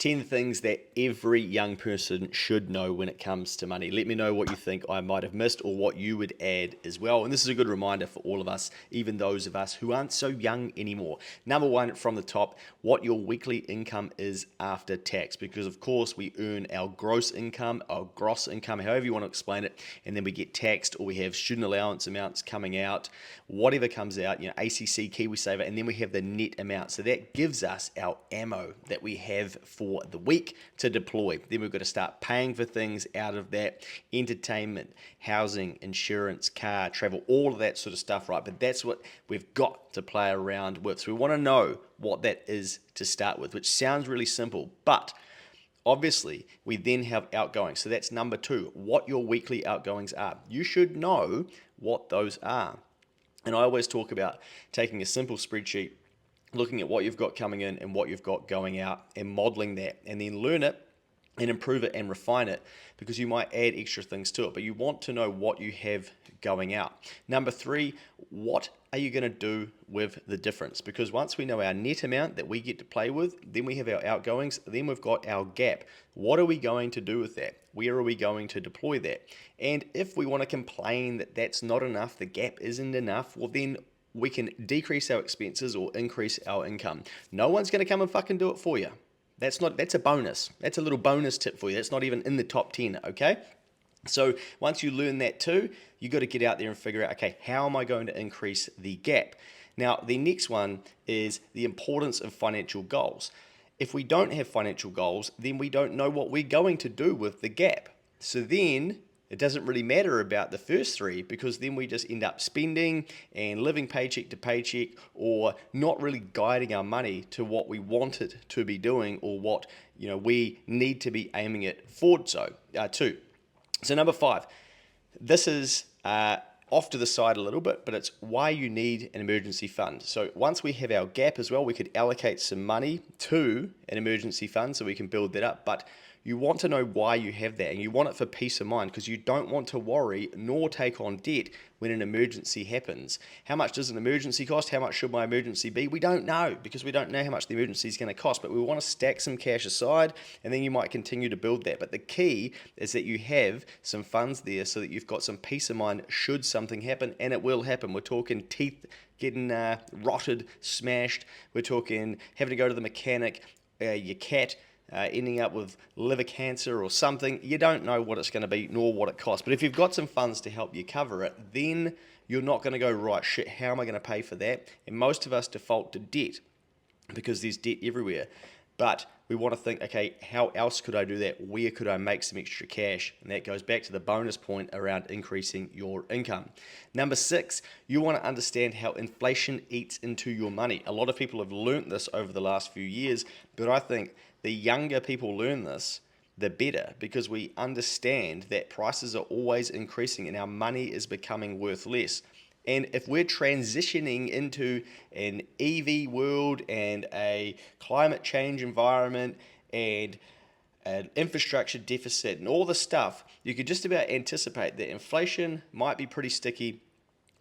10 things that every young person should know when it comes to money. Let me know what you think I might have missed or what you would add as well. And this is a good reminder for all of us, even those of us who aren't so young anymore. Number one from the top, what your weekly income is after tax. Because of course we earn our gross income, our gross income, however you want to explain it, and then we get taxed or we have student allowance amounts coming out, whatever comes out, ACC, KiwiSaver, and then we have the net amount. So that gives us our ammo that we have for the week to deploy. Then we've got to start paying for things out of that: entertainment, housing, insurance, car, travel, all of that sort of stuff, right? But that's what we've got to play around with. So we want to know what that is to start with, which sounds really simple, but obviously we then have outgoings. So that's number two, what your weekly outgoings are. You should know what those are. And I always talk about taking a simple spreadsheet, looking at what you've got coming in and what you've got going out, and modeling that, and then learn it and improve it and refine it, because you might add extra things to it, but you want to know what you have going out. Number three, what are you going to do with the difference? Because once we know our net amount that we get to play with, then we have our outgoings, then we've got our gap. What are we going to do with that? Where are we going to deploy that? And if we want to complain that that's not enough, the gap isn't enough, well then we can decrease our expenses or increase our income. No one's going to come and fucking do it for you. That's a bonus. That's a little bonus tip for you. That's not even in the top 10, okay? So once you learn that too, you got to get out there and figure out, okay, how am I going to increase the gap? Now, the next one is the importance of financial goals. If we don't have financial goals, then we don't know what we're going to do with the gap. So then it doesn't really matter about the first three, because then we just end up spending and living paycheck to paycheck, or not really guiding our money to what we want it to be doing, or what we need to be aiming it forward to. So number five, this is off to the side a little bit, but it's why you need an emergency fund. So once we have our gap as well, we could allocate some money to an emergency fund so we can build that up. But you want to know why you have that, and you want it for peace of mind, because you don't want to worry nor take on debt when an emergency happens. How much does an emergency cost? How much should my emergency be? We don't know, because we don't know how much the emergency is going to cost, but we want to stack some cash aside, and then you might continue to build that. But the key is that you have some funds there so that you've got some peace of mind should something happen, and it will happen. We're talking teeth getting rotted, smashed. We're talking having to go to the mechanic, your cat ending up with liver cancer or something. You don't know what it's going to be nor what it costs. But if you've got some funds to help you cover it, then you're not going to go, right, shit, how am I going to pay for that? And most of us default to debt because there's debt everywhere. But we want to think, okay, how else could I do that? Where could I make some extra cash? And that goes back to the bonus point around increasing your income. Number six, you want to understand how inflation eats into your money. A lot of people have learnt this over the last few years, but I think the younger people learn this, the better, because we understand that prices are always increasing and our money is becoming worth less. And if we're transitioning into an EV world and a climate change environment and an infrastructure deficit and all this stuff, you could just about anticipate that inflation might be pretty sticky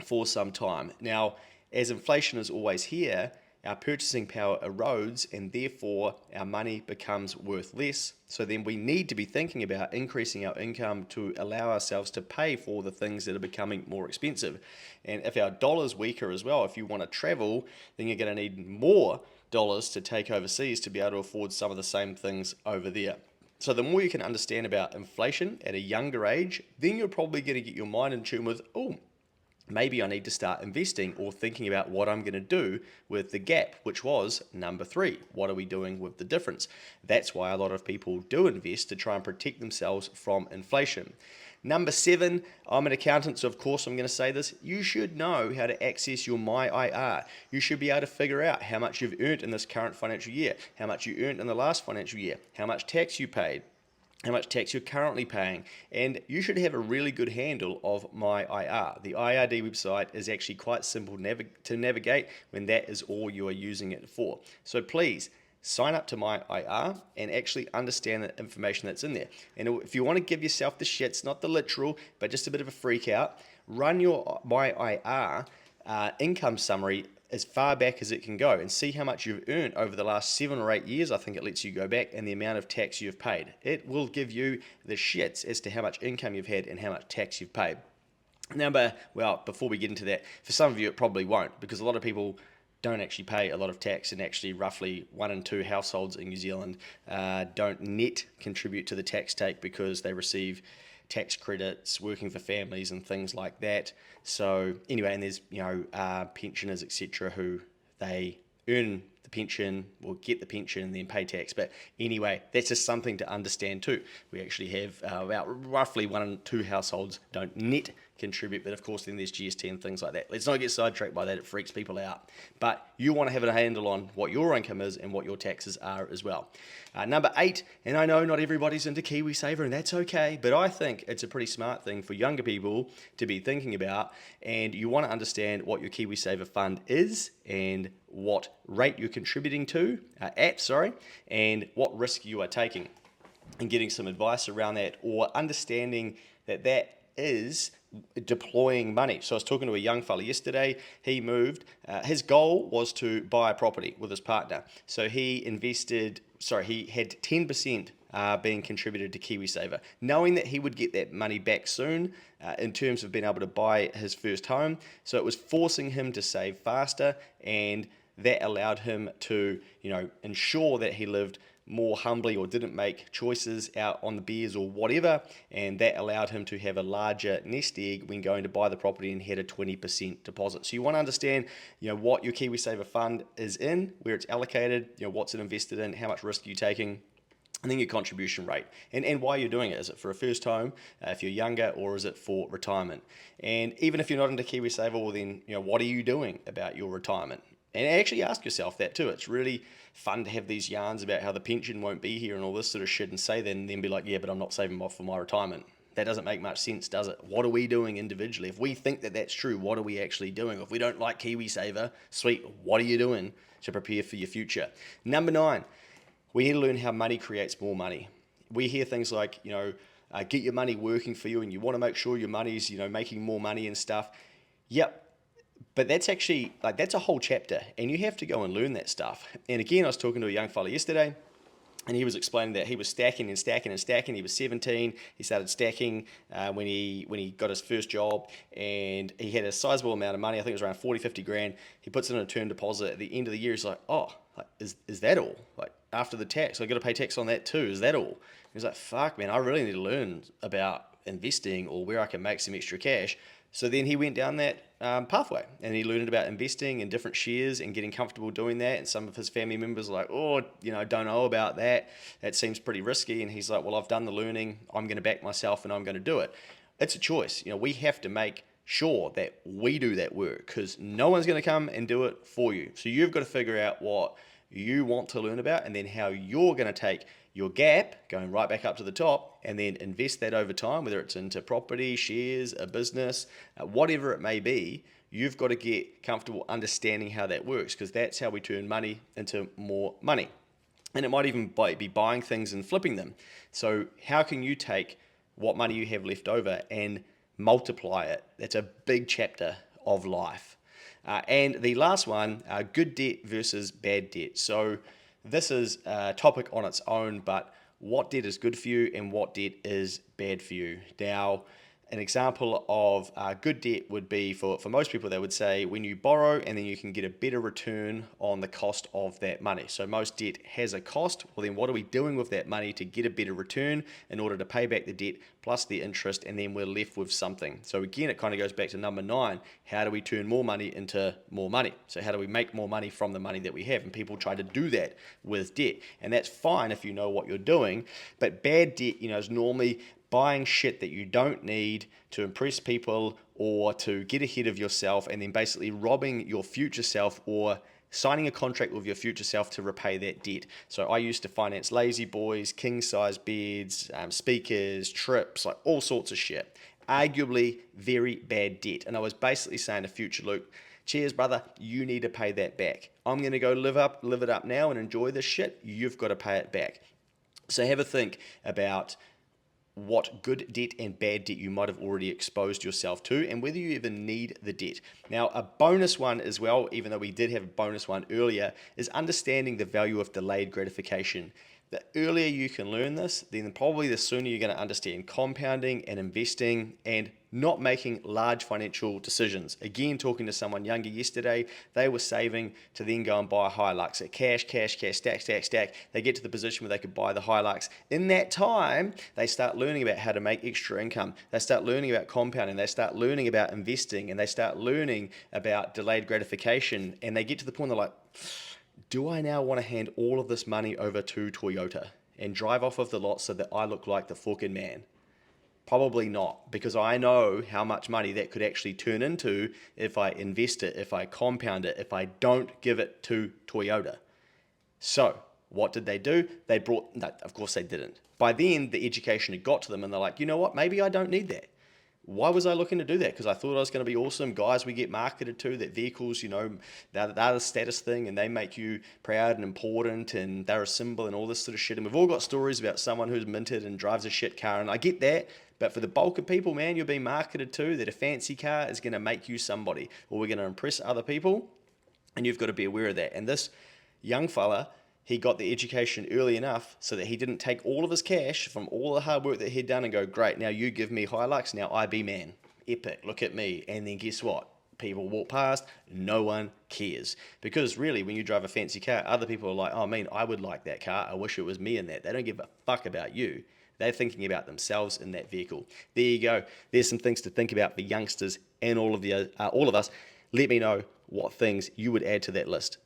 for some time. Now, as inflation is always here, our purchasing power erodes, and therefore our money becomes worth less. So then we need to be thinking about increasing our income to allow ourselves to pay for the things that are becoming more expensive. And if our dollar's weaker as well, if you want to travel, then you're going to need more dollars to take overseas to be able to afford some of the same things over there. So the more you can understand about inflation at a younger age, then you're probably going to get your mind in tune with, maybe I need to start investing or thinking about what I'm going to do with the gap, which was number three. What are we doing with the difference? That's why a lot of people do invest, to try and protect themselves from inflation. Number seven, I'm an accountant, so of course I'm going to say this. You should know how to access your MyIR. You should be able to figure out how much you've earned in this current financial year, how much you earned in the last financial year, how much tax you paid, how much tax you're currently paying, and you should have a really good handle of MyIR. The IRD website is actually quite simple to navigate when that is all you are using it for. So please sign up to MyIR and actually understand the information that's in there. And if you want to give yourself the shits, not the literal, but just a bit of a freak out, run your MyIR income summary as far back as it can go and see how much you've earned over the last 7 or 8 years. I think it lets you go back, and the amount of tax you've paid. It will give you the shits as to how much income you've had and how much tax you've paid. Before we get into that, for some of you it probably won't, because a lot of people don't actually pay a lot of tax, and actually roughly 1 in 2 households in New Zealand don't net contribute to the tax take because they receive tax credits working for families and things like that. So anyway, and there's pensioners, etc., who they earn the pension or get the pension and then pay tax. But anyway, that's just something to understand too. We actually have about roughly 1 in 2 households don't net contribute, but of course then there's GST and things like that. Let's not get sidetracked by that, it freaks people out. But you want to have a handle on what your income is and what your taxes are as well. Number 8, and I know not everybody's into KiwiSaver, and that's okay, but I think it's a pretty smart thing for younger people to be thinking about, and you want to understand what your KiwiSaver fund is and what rate you're contributing and what risk you are taking, and getting some advice around that, or understanding that is deploying money. So I was talking to a young fella yesterday. He moved. His goal was to buy a property with his partner. So he had 10% being contributed to KiwiSaver, knowing that he would get that money back soon in terms of being able to buy his first home. So it was forcing him to save faster, and that allowed him to, ensure that he lived more humbly or didn't make choices out on the beers or whatever, and that allowed him to have a larger nest egg when going to buy the property and had a 20% deposit. So you want to understand, what your KiwiSaver fund is in, where it's allocated, what's it invested in, how much risk are you taking, and then your contribution rate, and why you're doing it. Is it for a first home, if you're younger, or is it for retirement? And even if you're not into KiwiSaver, well then, what are you doing about your retirement? And actually ask yourself that too. It's really fun to have these yarns about how the pension won't be here and all this sort of shit, and say that and then be like, yeah, but I'm not saving for my retirement. That doesn't make much sense, does it? What are we doing individually? If we think that that's true, what are we actually doing? If we don't like KiwiSaver, sweet, what are you doing to prepare for your future? Number 9, we need to learn how money creates more money. We hear things like, get your money working for you, and you want to make sure your money's, making more money and stuff. Yep. But that's actually, that's a whole chapter, and you have to go and learn that stuff. And again, I was talking to a young fella yesterday, and he was explaining that he was stacking and stacking and stacking. He was 17. He started stacking when he got his first job, and he had a sizable amount of money. I think it was around 40, 50 grand. He puts it in a term deposit. At the end of the year, he's like, is that all? After the tax, I got to pay tax on that too. Is that all? He's like, fuck, man, I really need to learn about investing or where I can make some extra cash. So then he went down that pathway, and he learned about investing in different shares and getting comfortable doing that. And some of his family members were like, don't know about that. That seems pretty risky. And he's like, well, I've done the learning. I'm going to back myself and I'm going to do it. It's a choice. We have to make sure that we do that work, because no one's going to come and do it for you. So you've got to figure out what you want to learn about, and then how you're going to take your gap going right back up to the top and then invest that over time, whether it's into property, shares, a business, whatever it may be. You've got to get comfortable understanding how that works, because that's how we turn money into more money. And it might even be buying things and flipping them. So how can you take what money you have left over and multiply it? That's a big chapter of life. And the last one, good debt versus bad debt. So this is a topic on its own, but what debt is good for you and what debt is bad for you? Now, an example of good debt would be, for most people, they would say when you borrow and then you can get a better return on the cost of that money. So most debt has a cost. Well, then what are we doing with that money to get a better return in order to pay back the debt plus the interest, and then we're left with something. So again, it kind of goes back to number 9. How do we turn more money into more money? So how do we make more money from the money that we have? And people try to do that with debt. And that's fine if you know what you're doing. But bad debt, is normally buying shit that you don't need to impress people or to get ahead of yourself, and then basically robbing your future self or signing a contract with your future self to repay that debt. So I used to finance lazy boys, king size beds, speakers, trips, like all sorts of shit. Arguably very bad debt. And I was basically saying to future Luke, cheers, brother, you need to pay that back. I'm going to go live it up now and enjoy this shit. You've got to pay it back. So have a think about what good debt and bad debt you might have already exposed yourself to, and whether you even need the debt. Now, a bonus one as well, even though we did have a bonus one earlier, is understanding the value of delayed gratification. The earlier you can learn this, then probably the sooner you're going to understand compounding and investing and not making large financial decisions. Again, talking to someone younger yesterday, they were saving to then go and buy a Hilux at cash, stack, stack, stack. They get to the position where they could buy the Hilux. In that time, they start learning about how to make extra income. They start learning about compounding. They start learning about investing, and they start learning about delayed gratification. And they get to the point they're like, do I now want to hand all of this money over to Toyota and drive off of the lot so that I look like the fucking man? Probably not, because I know how much money that could actually turn into if I invest it, if I compound it, if I don't give it to Toyota. So what did they do? No, of course they didn't. By then, the education had got to them and they're like, you know what? Maybe I don't need that. Why was I looking to do that? Because I thought I was going to be awesome. Guys we get marketed to, that vehicles, they're the status thing and they make you proud and important and they're a symbol and all this sort of shit. And we've all got stories about someone who's minted and drives a shit car, and I get that. But for the bulk of people, man, you're being marketed to that a fancy car is going to make you somebody, or we're going to impress other people, and you've got to be aware of that. And this young fella, he got the education early enough so that he didn't take all of his cash from all the hard work that he'd done and go, great, now you give me Hilux, now I be man. Epic, look at me. And then guess what? People walk past, no one cares. Because really, when you drive a fancy car, other people are like, oh man, I would like that car. I wish it was me in that. They don't give a fuck about you. They're thinking about themselves in that vehicle. There you go. There's some things to think about for youngsters and all of us. Let me know what things you would add to that list.